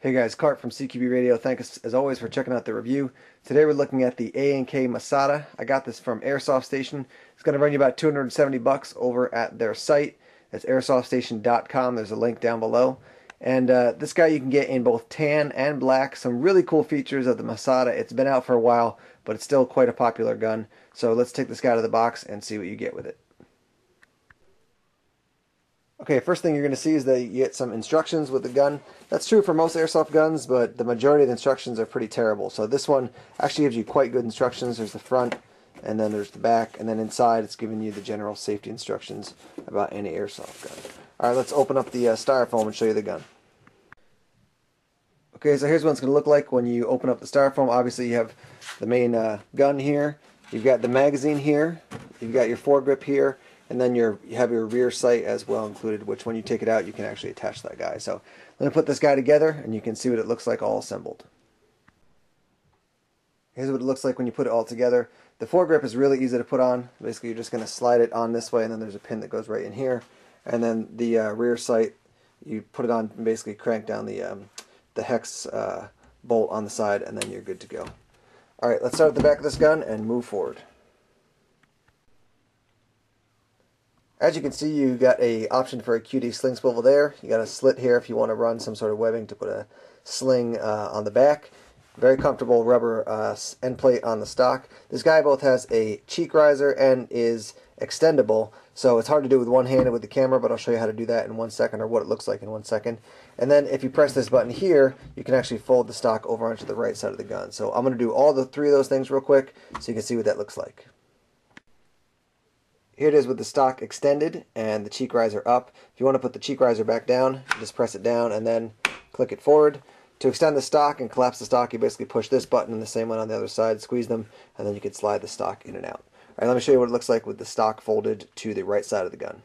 Hey guys, Cart from CQB Radio. Thanks as always for checking out the review. Today we're looking at the A&K Masada. I got this from Airsoft Station. It's going to run you about $270 over at their site. That's airsoftStation.com. There's a link down below. And this guy you can get in both tan and black. Some really cool features of the Masada. It's been out for a while, but it's still quite a popular gun. So let's take this guy out of the box and see what you get with it. Okay, first thing you're going to see is that you get some instructions with the gun. That's true for most airsoft guns, but the majority of the instructions are pretty terrible. So this one actually gives you quite good instructions. There's the front, and then there's the back, and then inside it's giving you the general safety instructions about any airsoft gun. Alright, let's open up the styrofoam and show you the gun. Okay, so here's what it's going to look like when you open up the styrofoam. Obviously you have the main gun here. You've got the magazine here. You've got your foregrip here. And then you have your rear sight as well included, which when you take it out, you can actually attach that guy. So let me put this guy together, and you can see what it looks like all assembled. Here's what it looks like when you put it all together. The foregrip is really easy to put on. Basically, you're just going to slide it on this way, and then there's a pin that goes right in here. And then the rear sight, you put it on and basically crank down the hex bolt on the side, and then you're good to go. All right, let's start at the back of this gun and move forward. As you can see, you got a option for a QD sling swivel there. You got a slit here if you want to run some sort of webbing to put a sling on the back. Very comfortable rubber end plate on the stock. This guy both has a cheek riser and is extendable, so it's hard to do with one hand and with the camera, but I'll show you how to do that in 1 second, or what it looks like in 1 second. And then if you press this button here, you can actually fold the stock over onto the right side of the gun. So I'm going to do all the three of those things real quick so you can see what that looks like. Here it is with the stock extended and the cheek riser up. If you want to put the cheek riser back down, you just press it down and then click it forward. To extend the stock and collapse the stock, you basically push this button and the same one on the other side, squeeze them, and then you can slide the stock in and out. Alright, let me show you what it looks like with the stock folded to the right side of the gun.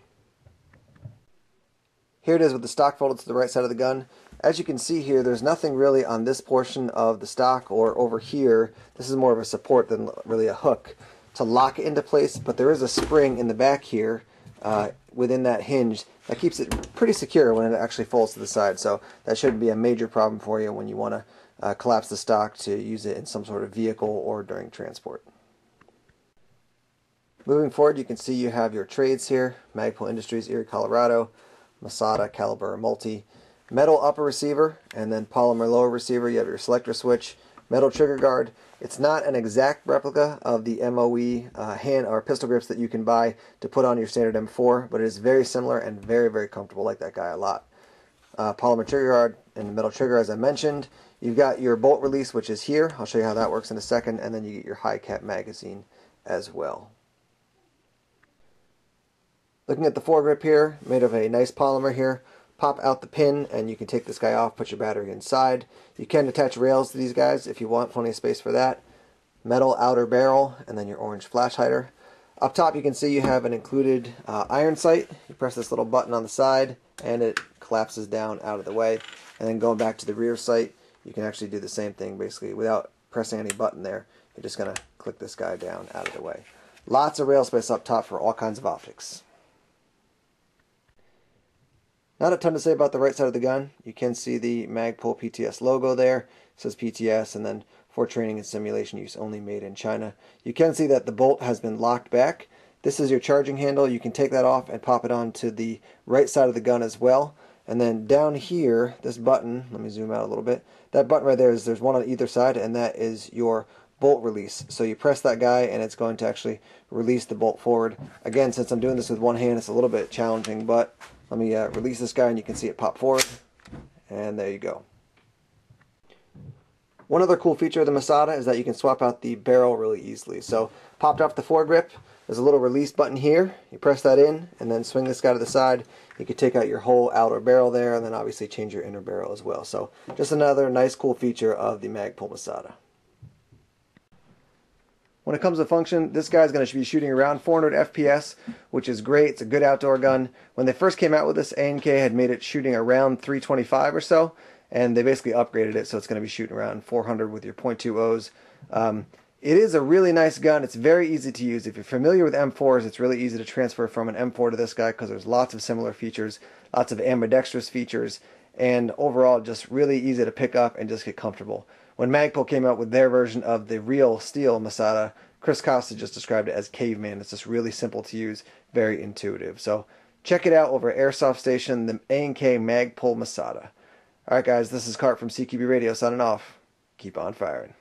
Here it is with the stock folded to the right side of the gun. As you can see here, there's nothing really on this portion of the stock or over here. This is more of a support than really a hook to lock it into place, but there is a spring in the back here within that hinge that keeps it pretty secure when it actually folds to the side, so that shouldn't be a major problem for you when you want to collapse the stock to use it in some sort of vehicle or during transport. Moving forward, you can see you have your trades here: Magpul Industries, Erie, Colorado; Masada, Caliber, Multi; metal upper receiver, and then polymer lower receiver. You have your selector switch, metal trigger guard. It's not an exact replica of the MOE hand or pistol grips that you can buy to put on your standard M4, but it is very similar and very, very comfortable. Like that guy a lot. Polymer trigger guard and metal trigger, as I mentioned. You've got your bolt release, which is here. I'll show you how that works in a second, and then you get your high cap magazine as well. Looking at the foregrip here, made of a nice polymer here. Pop out the pin and you can take this guy off, put your battery inside. You can attach rails to these guys if you want, plenty of space for that. Metal outer barrel, and then your orange flash hider. Up top you can see you have an included iron sight. You press this little button on the side and it collapses down out of the way. And then going back to the rear sight, you can actually do the same thing basically without pressing any button there. You're just going to click this guy down out of the way. Lots of rail space up top for all kinds of optics. Not a ton to say about the right side of the gun. You can see the Magpul PTS logo there. It says PTS, and then for training and simulation use only, made in China. You can see that the bolt has been locked back. This is your charging handle. You can take that off and pop it onto the right side of the gun as well. And then down here, this button, let me zoom out a little bit. That button right there, there's one on either side, and that is your bolt release. So you press that guy and it's going to actually release the bolt forward. Again, since I'm doing this with one hand, it's a little bit challenging, but let me release this guy and you can see it pop forward, and there you go. One other cool feature of the Masada is that you can swap out the barrel really easily. So popped off the foregrip, there's a little release button here. You press that in and then swing this guy to the side. You can take out your whole outer barrel there and then obviously change your inner barrel as well. So just another nice cool feature of the Magpul Masada. When it comes to function, this guy's going to be shooting around 400 FPS, which is great. It's a good outdoor gun. When they first came out with this, A&K had made it shooting around 325 or so, and they basically upgraded it, so it's going to be shooting around 400 with your .20s. It is a really nice gun. It's very easy to use. If you're familiar with M4s, it's really easy to transfer from an M4 to this guy because there's lots of similar features, lots of ambidextrous features, and overall just really easy to pick up and just get comfortable. When Magpul came out with their version of the real steel Masada, Chris Costa just described it as caveman. It's just really simple to use, very intuitive. So check it out over at Airsoft Station, the A&K Magpul Masada. Alright guys, this is Cart from CQB Radio signing off. Keep on firing.